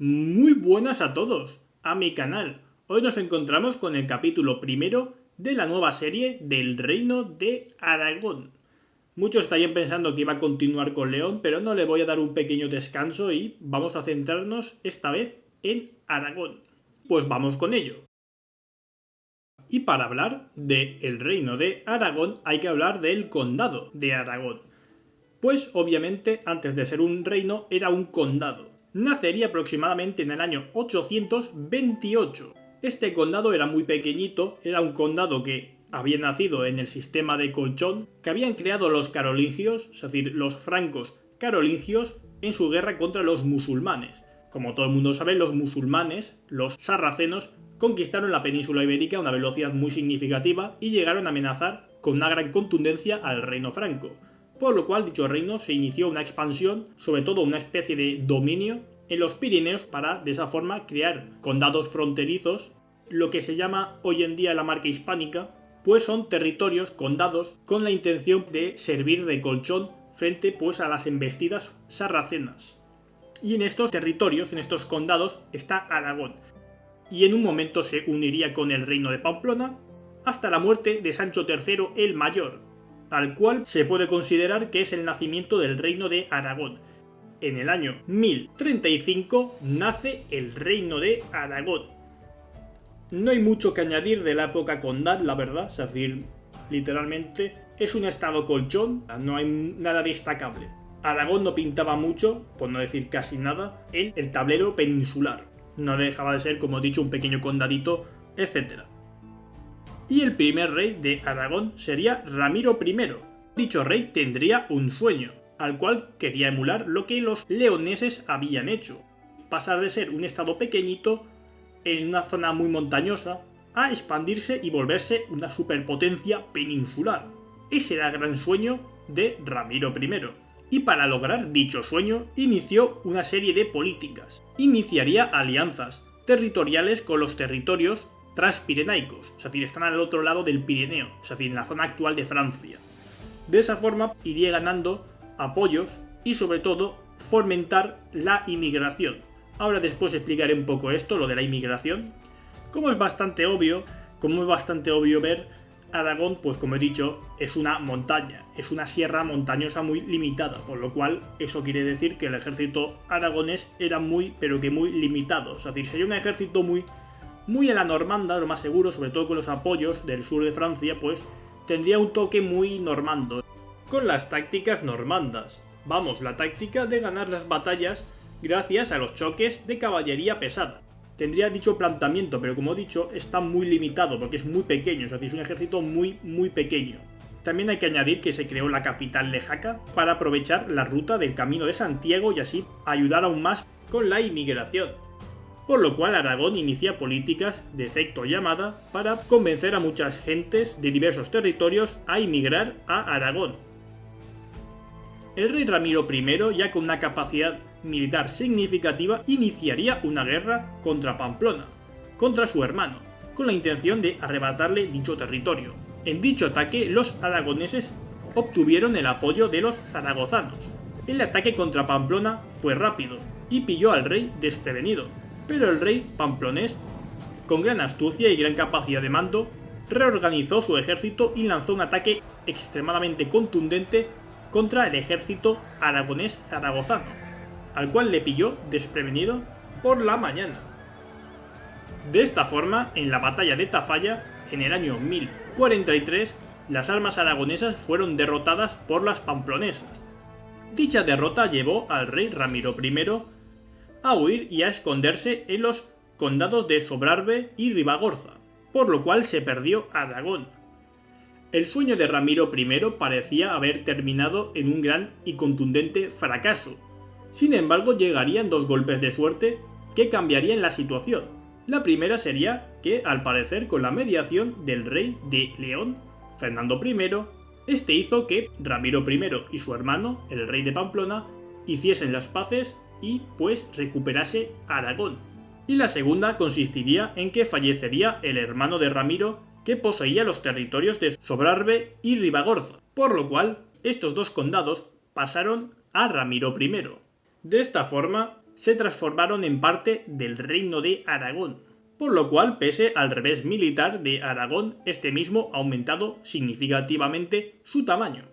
Muy buenas a todos, a mi canal. Hoy nos encontramos con el capítulo primero de la nueva serie del Reino de Aragón. Muchos estarían pensando que iba a continuar con León, pero no, le voy a dar un pequeño descanso y vamos a centrarnos esta vez en Aragón. Pues vamos con ello. Y para hablar del Reino de Aragón hay que hablar del Condado de Aragón. Pues obviamente antes de ser un reino era un condado. Nacería aproximadamente en el año 828. Este condado era muy pequeñito, era un condado que había nacido en el sistema de Colchón que habían creado los carolingios, es decir, los francos carolingios, en su guerra contra los musulmanes. Como todo el mundo sabe, los musulmanes, los sarracenos, conquistaron la península ibérica a una velocidad muy significativa y llegaron a amenazar con una gran contundencia al reino franco. Por lo cual dicho reino se inició una expansión, sobre todo una especie de dominio en los Pirineos para de esa forma crear condados fronterizos, lo que se llama hoy en día la marca hispánica, pues son territorios, condados, con la intención de servir de colchón frente pues a las embestidas sarracenas. Y en estos territorios, en estos condados, está Aragón, y en un momento se uniría con el reino de Pamplona hasta la muerte de Sancho III el Mayor, al cual se puede considerar que es el nacimiento del reino de Aragón. En el año 1035 nace el reino de Aragón. No hay mucho que añadir de la época condal, la verdad, es decir, literalmente es un estado colchón, no hay nada destacable. Aragón no pintaba mucho, por no decir casi nada, en el tablero peninsular. No dejaba de ser, como he dicho, un pequeño condadito, etc. Y el primer rey de Aragón sería Ramiro I. Dicho rey tendría un sueño, al cual quería emular lo que los leoneses habían hecho. Pasar de ser un estado pequeñito, en una zona muy montañosa, a expandirse y volverse una superpotencia peninsular. Ese era el gran sueño de Ramiro I. Y para lograr dicho sueño, inició una serie de políticas. Iniciaría alianzas territoriales con los territorios transpirenaicos, es decir, están al otro lado del Pirineo, es decir, en la zona actual de Francia. De esa forma iría ganando apoyos y sobre todo fomentar la inmigración. Ahora después explicaré un poco esto, lo de la inmigración. Como es bastante obvio ver, Aragón, pues como he dicho, es una montaña, es una sierra montañosa muy limitada, por lo cual eso quiere decir que el ejército aragonés era muy, pero que muy limitado. Es decir, sería un ejército muy a la normanda, lo más seguro, sobre todo con los apoyos del sur de Francia, pues tendría un toque muy normando, con las tácticas normandas. Vamos, la táctica de ganar las batallas gracias a los choques de caballería pesada. Tendría dicho planteamiento, pero como he dicho, está muy limitado porque es muy pequeño, es decir, es un ejército muy pequeño. También hay que añadir que se creó la capital de Jaca para aprovechar la ruta del Camino de Santiago y así ayudar aún más con la inmigración. Por lo cual Aragón inicia políticas de efecto llamada para convencer a muchas gentes de diversos territorios a emigrar a Aragón. El rey Ramiro I, ya con una capacidad militar significativa, iniciaría una guerra contra Pamplona, contra su hermano, con la intención de arrebatarle dicho territorio. En dicho ataque, los aragoneses obtuvieron el apoyo de los zaragozanos. El ataque contra Pamplona fue rápido y pilló al rey desprevenido, pero el rey pamplonés, con gran astucia y gran capacidad de mando, reorganizó su ejército y lanzó un ataque extremadamente contundente contra el ejército aragonés zaragozano, al cual le pilló desprevenido por la mañana. De esta forma, en la batalla de Tafalla, en el año 1043, las armas aragonesas fueron derrotadas por las pamplonesas. Dicha derrota llevó al rey Ramiro I a huir y a esconderse en los condados de Sobrarbe y Ribagorza, por lo cual se perdió Aragón. El sueño de Ramiro I parecía haber terminado en un gran y contundente fracaso. Sin embargo, llegarían dos golpes de suerte que cambiarían la situación. La primera sería que, al parecer, con la mediación del rey de León, Fernando I, este hizo que Ramiro I y su hermano, el rey de Pamplona, hiciesen las paces y pues recuperase Aragón. Y la segunda consistiría en que fallecería el hermano de Ramiro, que poseía los territorios de Sobrarbe y Ribagorza, por lo cual estos dos condados pasaron a Ramiro I. De esta forma, se transformaron en parte del reino de Aragón, por lo cual, pese al revés militar de Aragón, este mismo ha aumentado significativamente su tamaño.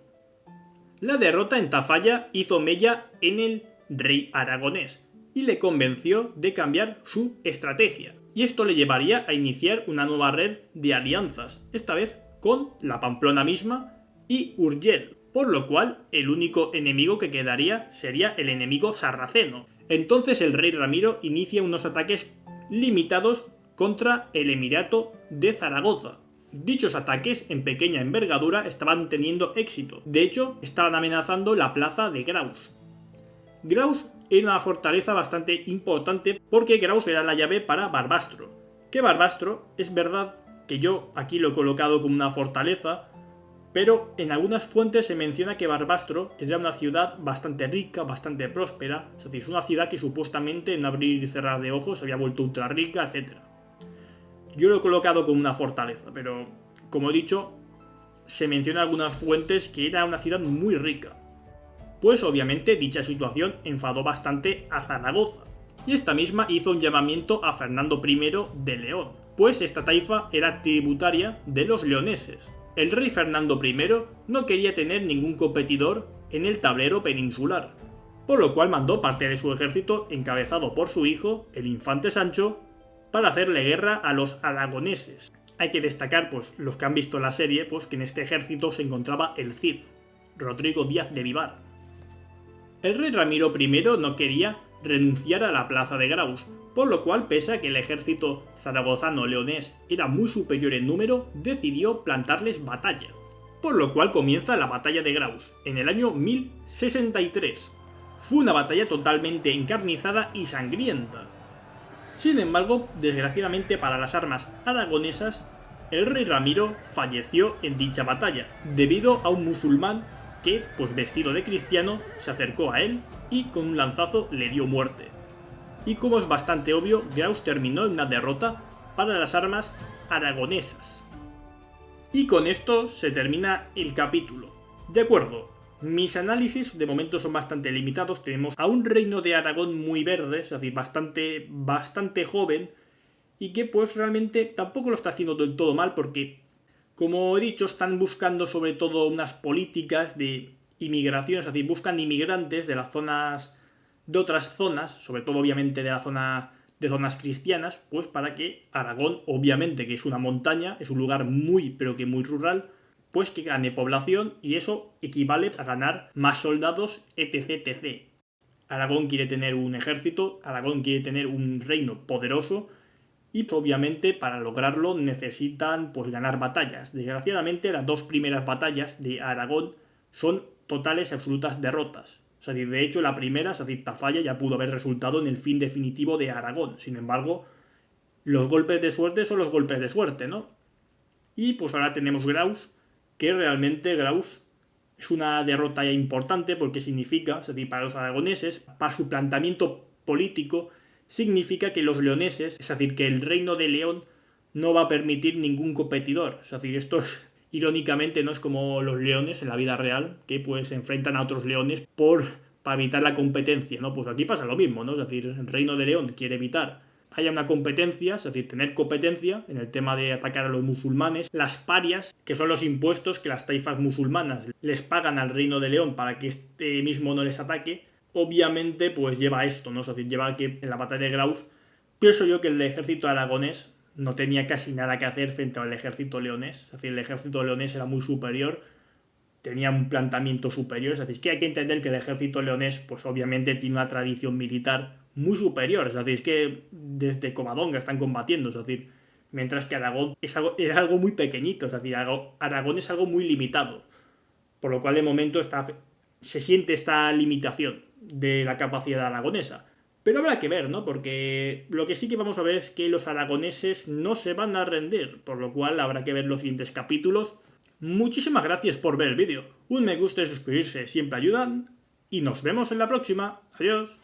La derrota en Tafalla hizo mella en el rey aragonés y le convenció de cambiar su estrategia, y esto le llevaría a iniciar una nueva red de alianzas, esta vez con la Pamplona misma y Urgell, por lo cual el único enemigo que quedaría sería el enemigo sarraceno. Entonces el rey Ramiro inicia unos ataques limitados contra el Emirato de Zaragoza. Dichos ataques en pequeña envergadura estaban teniendo éxito, de hecho estaban amenazando la plaza de Graus. Graus era una fortaleza bastante importante porque Graus era la llave para Barbastro, que Barbastro es verdad que yo aquí lo he colocado como una fortaleza, pero en algunas fuentes se menciona que Barbastro era una ciudad bastante rica, bastante próspera, es decir, es una ciudad que supuestamente en abrir y cerrar de ojos se había vuelto ultra rica, etc. Yo lo he colocado como una fortaleza, pero como he dicho, se menciona en algunas fuentes que era una ciudad muy rica. Pues obviamente dicha situación enfadó bastante a Zaragoza, y esta misma hizo un llamamiento a Fernando I de León, pues esta taifa era tributaria de los leoneses. El rey Fernando I no quería tener ningún competidor en el tablero peninsular, por lo cual mandó parte de su ejército, encabezado por su hijo, el infante Sancho, para hacerle guerra a los aragoneses. Hay que destacar, pues, los que han visto la serie, pues que en este ejército se encontraba el Cid, Rodrigo Díaz de Vivar. El rey Ramiro I no quería renunciar a la plaza de Graus, por lo cual, pese a que el ejército zaragozano-leonés era muy superior en número, decidió plantarles batalla. Por lo cual comienza la batalla de Graus, en el año 1063. Fue una batalla totalmente encarnizada y sangrienta. Sin embargo, desgraciadamente para las armas aragonesas, el rey Ramiro falleció en dicha batalla, debido a un musulmán que, pues vestido de cristiano, se acercó a él y con un lanzazo le dio muerte. Y como es bastante obvio, Graus terminó en una derrota para las armas aragonesas. Y con esto se termina el capítulo. De acuerdo, mis análisis de momento son bastante limitados. Tenemos a un reino de Aragón muy verde, es decir, bastante joven, y que pues realmente tampoco lo está haciendo del todo mal porque, como he dicho, están buscando sobre todo unas políticas de inmigración, es decir, buscan inmigrantes de las zonas, de otras zonas, sobre todo obviamente de la zona de zonas cristianas, pues para que Aragón, obviamente que es una montaña, es un lugar muy pero que muy rural, pues que gane población y eso equivale a ganar más soldados, etc. Aragón quiere tener un ejército, Aragón quiere tener un reino poderoso y obviamente para lograrlo necesitan pues ganar batallas. Desgraciadamente las dos primeras batallas de Aragón son totales y absolutas derrotas. O sea, de hecho la primera, es decir, Tafalla, ya pudo haber resultado en el fin definitivo de Aragón. Sin embargo, los golpes de suerte son los golpes de suerte, ¿no? Y pues ahora tenemos Graus, que realmente Graus es una derrota importante porque significa, es decir, para los aragoneses, para su planteamiento político, significa que los leoneses, es decir, que el reino de León no va a permitir ningún competidor. Es decir, esto es, irónicamente, no es como los leones en la vida real, que pues se enfrentan a otros leones para evitar la competencia, ¿no? Pues aquí pasa lo mismo, ¿no? Es decir, el reino de León quiere evitar haya una competencia, es decir, tener competencia en el tema de atacar a los musulmanes, las parias, que son los impuestos que las taifas musulmanas les pagan al Reino de León para que este mismo no les ataque, obviamente pues lleva a esto, ¿no? Es decir, lleva a que en la batalla de Graus, pienso yo que el ejército aragonés no tenía casi nada que hacer frente al ejército leonés, es decir, el ejército leonés era muy superior, tenía un planteamiento superior, es decir, que hay que entender que el ejército leonés pues obviamente tiene una tradición militar muy superior, es decir, es que desde Covadonga están combatiendo, es decir, mientras que Aragón era algo muy pequeñito, es decir, Aragón es algo muy limitado, por lo cual de momento se siente esta limitación de la capacidad aragonesa. Pero habrá que ver, ¿no? Porque lo que sí que vamos a ver es que los aragoneses no se van a rendir, por lo cual habrá que ver los siguientes capítulos. Muchísimas gracias por ver el vídeo, un me gusta y suscribirse siempre ayudan, y nos vemos en la próxima, adiós.